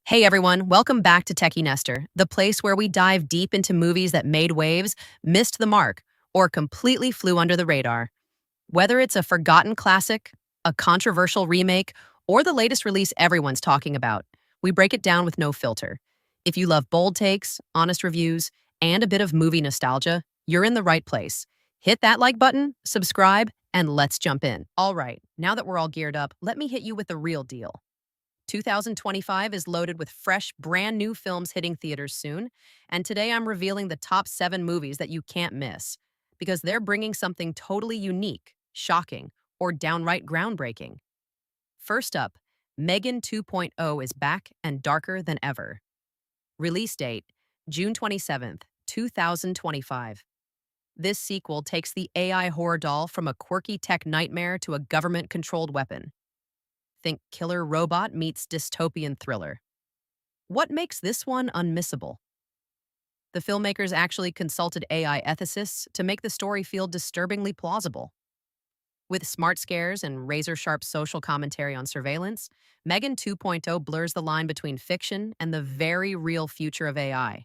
Hey everyone, welcome back to Techie Nester, the place where we dive deep into movies that made waves, missed the mark, or completely flew under the radar. Whether it's a forgotten classic, a controversial remake, or the latest release everyone's talking about, we break it down with no filter. If you love bold takes, honest reviews, and a bit of movie nostalgia, you're in the right place. Hit that like button, subscribe, and let's jump in. All right, now that we're all geared up, let me hit you with the real deal. 2025 is loaded with fresh, brand new films hitting theaters soon, and today I'm revealing the top 7 movies that you can't miss, because they're bringing something totally unique, shocking, or downright groundbreaking. First up, Megan 2.0 is back and darker than ever. Release date, June 27th, 2025. This sequel takes the AI horror doll from a quirky tech nightmare to a government-controlled weapon. Think killer robot meets dystopian thriller. What makes this one unmissable? The filmmakers actually consulted AI ethicists to make the story feel disturbingly plausible. With smart scares and razor-sharp social commentary on surveillance, Megan 2.0 blurs the line between fiction and the very real future of AI.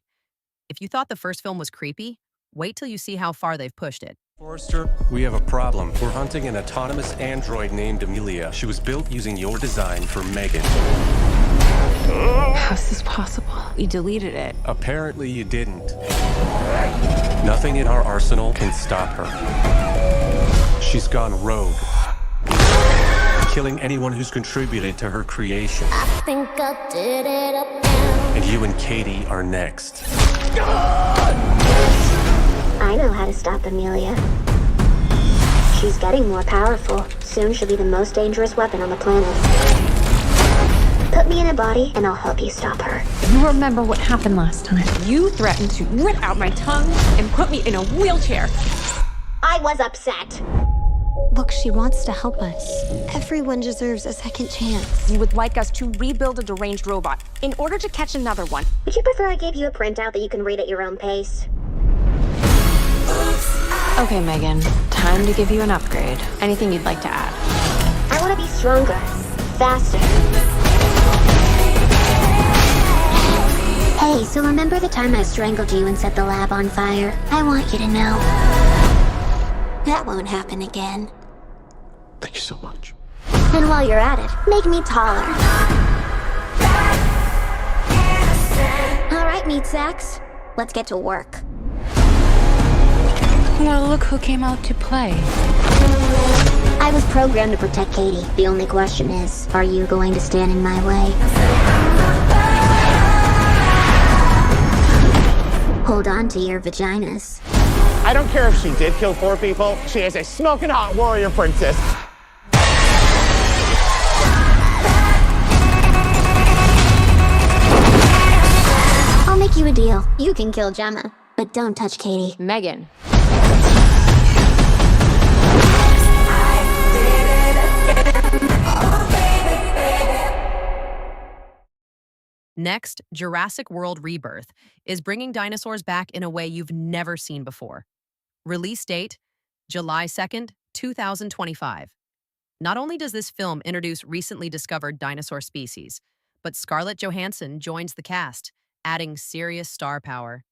If you thought the first film was creepy, wait till you see how far they've pushed it. Forrester, we have a problem. We're hunting an autonomous android named Amelia. She was built using your design for Megan. How's this possible? We deleted it. Apparently you didn't. Nothing in our arsenal can stop her. She's gone rogue, killing anyone who's contributed to her creation. I think I did it again. And you and Katie are next. I know how to stop Amelia. She's getting more powerful. Soon she'll be the most dangerous weapon on the planet. Put me in a body and I'll help you stop her. You remember what happened last time. You threatened to rip out my tongue and put me in a wheelchair. I was upset. Look, she wants to help us. Everyone deserves a second chance. You would like us to rebuild a deranged robot in order to catch another one. Would you prefer I gave you a printout that you can read at your own pace? Okay, Megan. Time to give you an upgrade. Anything you'd like to add? I want to be stronger, faster. Hey, so remember the time I strangled you and set the lab on fire? I want you to know that won't happen again. Thank you so much. And while you're at it, make me taller. All right, meat sacks. Let's get to work. Well, look who came out to play. I was programmed to protect Katie. The only question is, are you going to stand in my way? Hold on to your vaginas. I don't care if she did kill 4 people. She is a smoking hot warrior princess. I'll make you a deal. You can kill Gemma, but don't touch Katie. Megan. Next, Jurassic World Rebirth is bringing dinosaurs back in a way you've never seen before. Release date, July 2nd, 2025. Not only does this film introduce recently discovered dinosaur species, but Scarlett Johansson joins the cast, adding serious star power.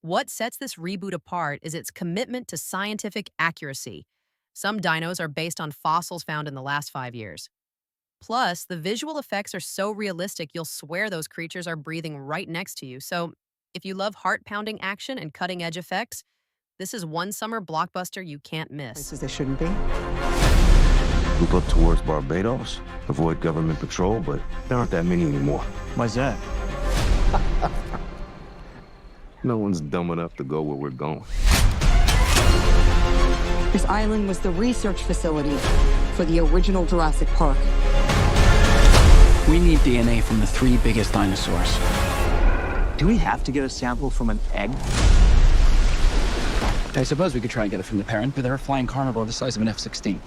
What sets this reboot apart is its commitment to scientific accuracy. Some dinos are based on fossils found in the last 5 years. Plus, the visual effects are so realistic you'll swear those creatures are breathing right next to you. So, if you love heart-pounding action and cutting-edge effects, this is one summer blockbuster you can't miss. Places they shouldn't be. Move up towards Barbados, avoid government patrol, but there aren't that many anymore. Why's that? No one's dumb enough to go where we're going. This island was the research facility for the original Jurassic Park. We need DNA from the 3 biggest dinosaurs. Do we have to get a sample from an egg? I suppose we could try and get it from the parent, but they're a flying carnivore the size of an F-16.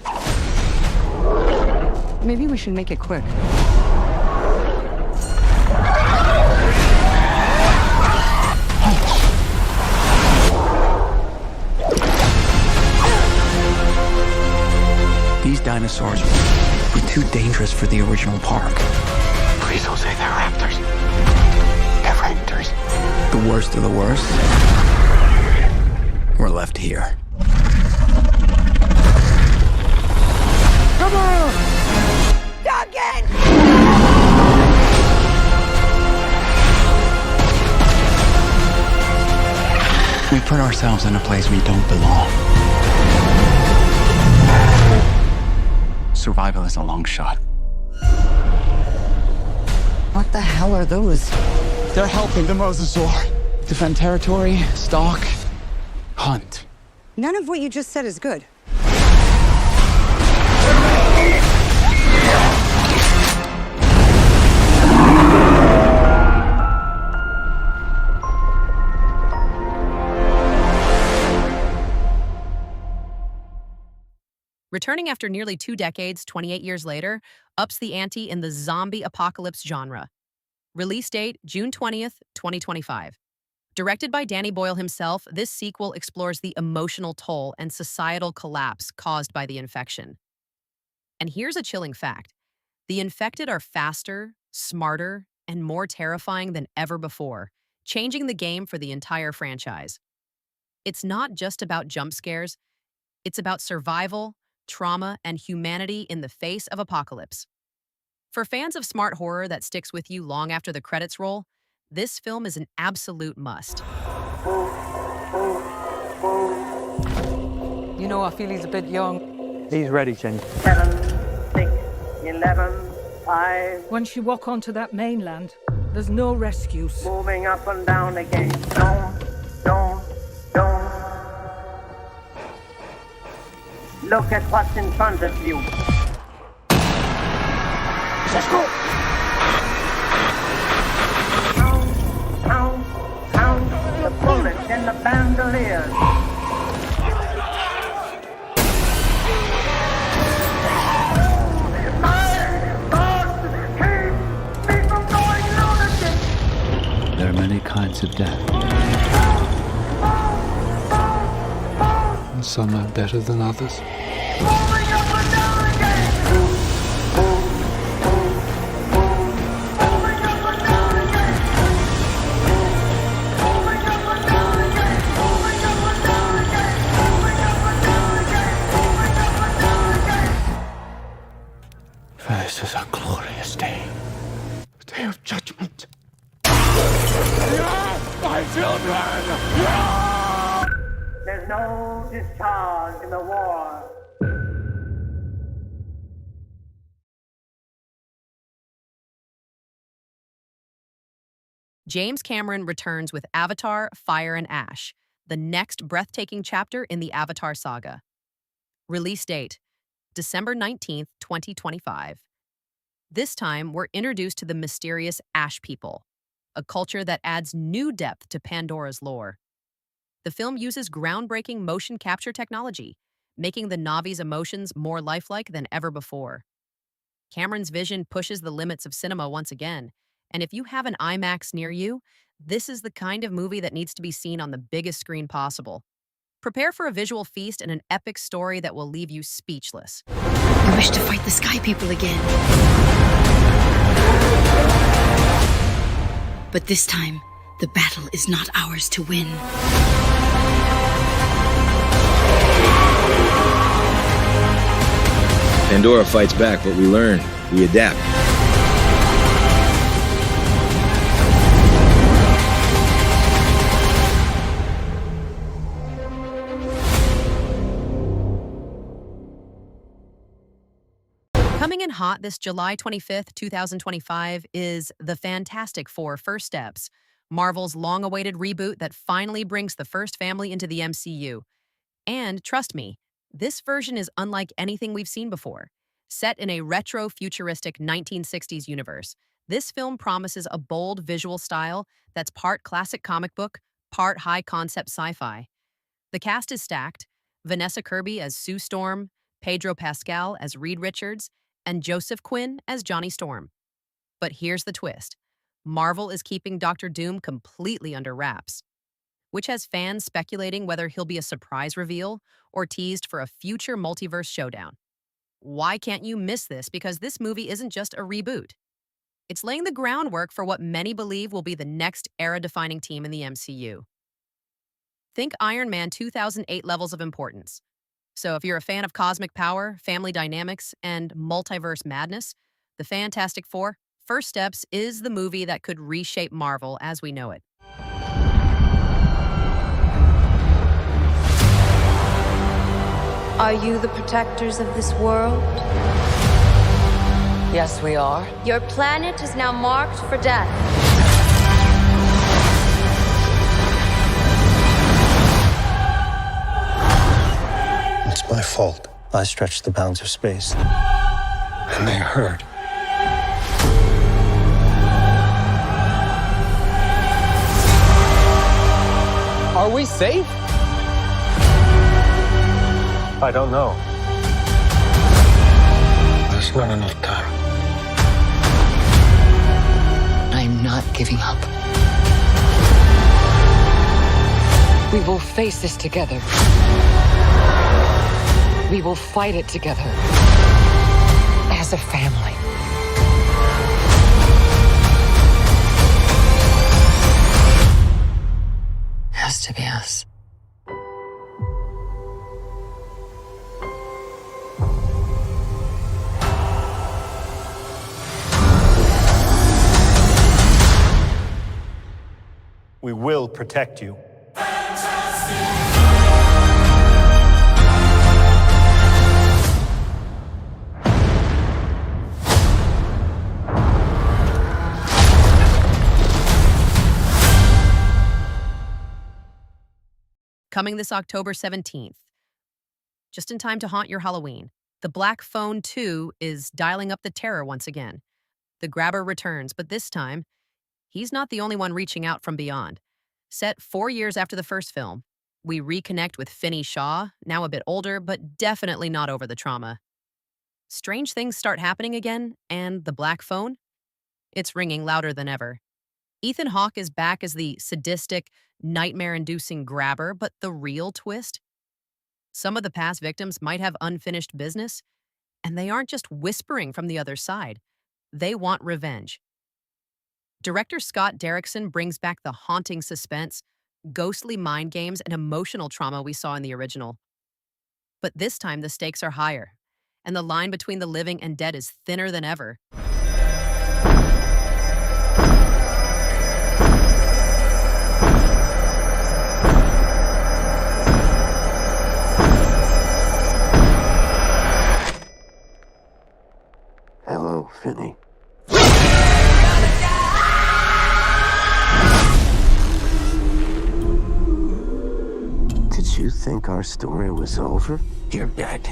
Maybe we should make it quick. These dinosaurs were too dangerous for the original park. Please don't say they're raptors. the worst of the worst, we're left here. Come on! We put ourselves in a place we don't belong. Survival is a long shot. What the hell are those? They're helping the Mosasaur defend territory, stalk, hunt. None of what you just said is good. Returning after nearly 2 decades, 28 years later, ups the ante in the zombie apocalypse genre. Release date, June 20th, 2025. Directed by Danny Boyle himself, this sequel explores the emotional toll and societal collapse caused by the infection. And here's a chilling fact. The infected are faster, smarter, and more terrifying than ever before, changing the game for the entire franchise. It's not just about jump scares, it's about survival, trauma, and humanity in the face of apocalypse. For fans of smart horror that sticks with you long after the credits roll, this film is an absolute must. You know, I feel he's a bit young. He's ready, Jen. 7, 6, 11, 5. Once you walk onto that mainland, there's no rescues. Moving up and down again. Don't. Look at what's in front of you. Let's go! Count the bullets in the bandoliers. Keep me from going lunatic. There are many kinds of death. And some are better than others. Moving up and down again. For this is a glorious day. A day of judgment. My children! There's no discharge in the war. James Cameron returns with Avatar: Fire and Ash, the next breathtaking chapter in the Avatar saga. Release date, December 19th, 2025. This time, we're introduced to the mysterious Ash people, a culture that adds new depth to Pandora's lore. The film uses groundbreaking motion capture technology, making the Na'vi's emotions more lifelike than ever before. Cameron's vision pushes the limits of cinema once again, and if you have an IMAX near you, this is the kind of movie that needs to be seen on the biggest screen possible. Prepare for a visual feast and an epic story that will leave you speechless. I wish to fight the Sky People again. But this time, the battle is not ours to win. Pandora fights back, but we learn. We adapt. Coming in hot this July 25th, 2025 is The Fantastic Four: First Steps, Marvel's long-awaited reboot that finally brings the first family into the MCU. And trust me, this version is unlike anything we've seen before. Set in a retro-futuristic 1960s universe, this film promises a bold visual style that's part classic comic book, part high-concept sci-fi. The cast is stacked: Vanessa Kirby as Sue Storm, Pedro Pascal as Reed Richards, and Joseph Quinn as Johnny Storm. But here's the twist. Marvel is keeping Doctor Doom completely under wraps, which has fans speculating whether he'll be a surprise reveal or teased for a future multiverse showdown. Why can't you miss this? Because this movie isn't just a reboot. It's laying the groundwork for what many believe will be the next era-defining team in the MCU. Think Iron Man 2008 levels of importance. So if you're a fan of cosmic power, family dynamics, and multiverse madness, The Fantastic Four, First Steps is the movie that could reshape Marvel as we know it. Are you the protectors of this world? Yes, we are. Your planet is now marked for death. It's my fault. I stretched the bounds of space. And they hurt. Are we safe? I don't know. There's not enough time. I'm not giving up. We will face this together. We will fight it together. As a family. Has to be us. We will protect you. Coming this October 17th. Just in time to haunt your Halloween, The Black Phone 2 is dialing up the terror once again. The grabber returns, but this time, he's not the only one reaching out from beyond. Set 4 years after the first film, we reconnect with Finney Shaw, now a bit older, but definitely not over the trauma. Strange things start happening again, and the Black Phone? It's ringing louder than ever. Ethan Hawke is back as the sadistic, nightmare-inducing grabber, but the real twist? Some of the past victims might have unfinished business, and they aren't just whispering from the other side. They want revenge. Director Scott Derrickson brings back the haunting suspense, ghostly mind games, and emotional trauma we saw in the original. But this time the stakes are higher, and the line between the living and dead is thinner than ever. Hello, Finney. Did you think our story was over? You're dead.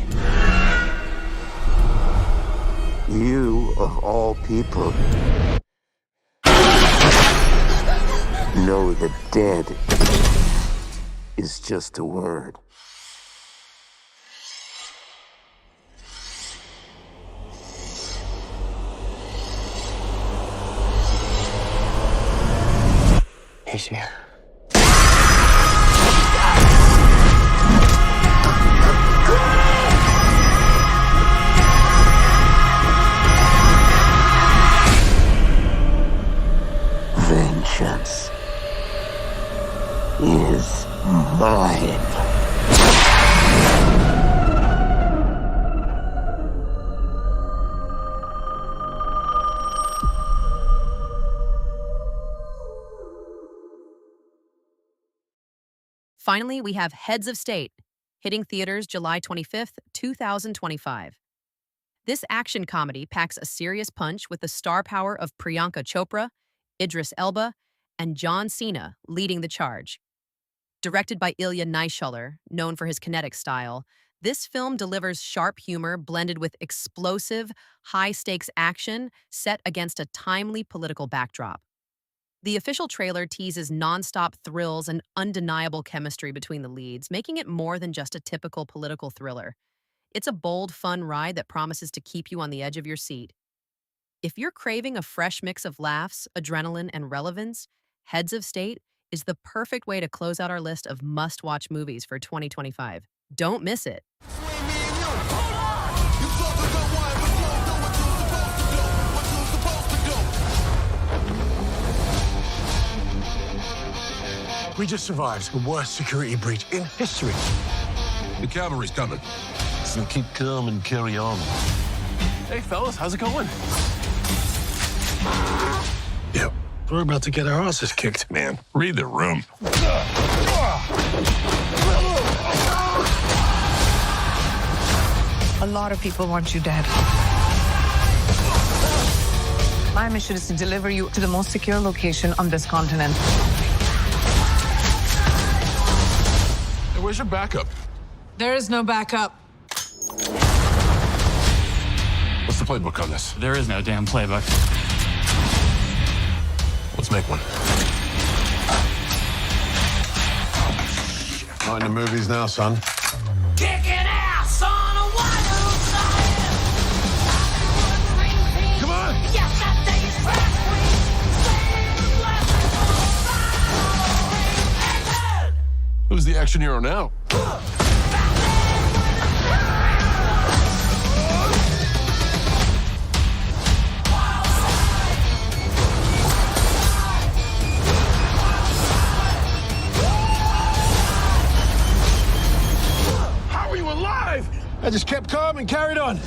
You, of all people, know that dead is just a word. He's here. Vengeance is mine. Finally, we have Heads of State, hitting theaters July 25th, 2025. This action comedy packs a serious punch with the star power of Priyanka Chopra, Idris Elba, and John Cena leading the charge. Directed by Ilya Naishuller, known for his kinetic style, this film delivers sharp humor blended with explosive, high-stakes action set against a timely political backdrop. The official trailer teases nonstop thrills and undeniable chemistry between the leads, making it more than just a typical political thriller. It's a bold, fun ride that promises to keep you on the edge of your seat. If you're craving a fresh mix of laughs, adrenaline, and relevance, Heads of State is the perfect way to close out our list of must-watch movies for 2025. Don't miss it. We just survived the worst security breach in history. The cavalry's coming. So keep calm and carry on. Hey, fellas, how's it going? Yep, we're about to get our asses kicked. Man, read the room. A lot of people want you dead. My mission is to deliver you to the most secure location on this continent. Hey, where's your backup? There is no backup. What's the playbook on this? There is no damn playbook. Let's make one. Not in the movies now, son. Kicking ass on a wild side. Come on! Yes, that day is past. Who's the action hero now? How are you alive? I just kept calm and carried on.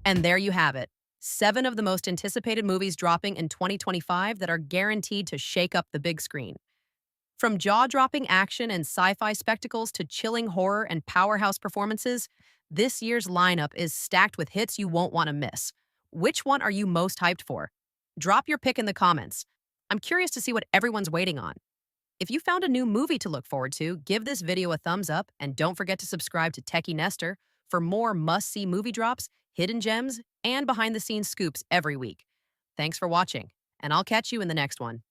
And there you have it. 7 of the most anticipated movies dropping in 2025 that are guaranteed to shake up the big screen. From jaw-dropping action and sci-fi spectacles to chilling horror and powerhouse performances, this year's lineup is stacked with hits you won't want to miss. Which one are you most hyped for? Drop your pick in the comments. I'm curious to see what everyone's waiting on. If you found a new movie to look forward to, give this video a thumbs up and don't forget to subscribe to Techie Nestor for more must-see movie drops, hidden gems, and behind-the-scenes scoops every week. Thanks for watching, and I'll catch you in the next one.